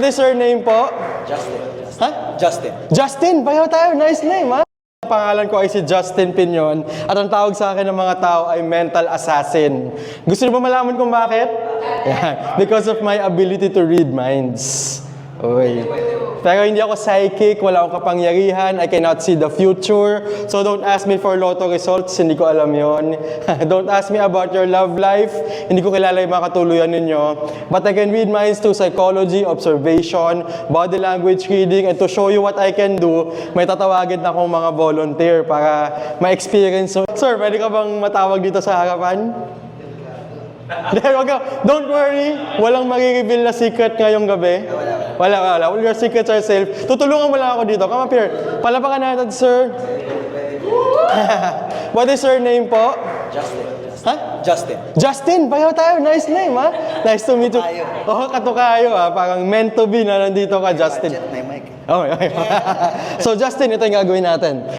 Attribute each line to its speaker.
Speaker 1: What is your name po?
Speaker 2: Justin.
Speaker 1: Ha?
Speaker 2: Justin.
Speaker 1: Justin! Bayaw tayo. Nice name, ha? Ang pangalan ko ay si Justin Piñon at ang tawag sa akin ng mga tao ay mental assassin. Gusto niyo ba malaman kung bakit? Yeah. Because of my ability to read minds. Oy. Pero hindi ako psychic, wala akong kapangyarihan, I cannot see the future. So don't ask me for lotto results, hindi ko alam yon. Don't ask me about your love life, hindi ko kilala yung mga katuluyan ninyo. But I can read minds through psychology, observation, body language reading, and to show you what I can do, may tatawagin na akong mga volunteer para ma-experience. Sir, pwede ka bang matawag dito sa harapan? Don't worry, walang marireveal na secret ngayong gabi. Wala. All your secrets are safe. Tutulungan mo lang ako dito. Come up here. Palapakan natin, sir. What is your name po?
Speaker 2: Justin.
Speaker 1: Ha?
Speaker 2: Justin.
Speaker 1: Justin! Bayaw tayo. Nice name, ha? Nice to meet you. Oh, katukayo, ha? Parang meant to be na nandito ka, Justin.
Speaker 2: May mic.
Speaker 1: Okay. So, Justin, ito yung gagawin natin.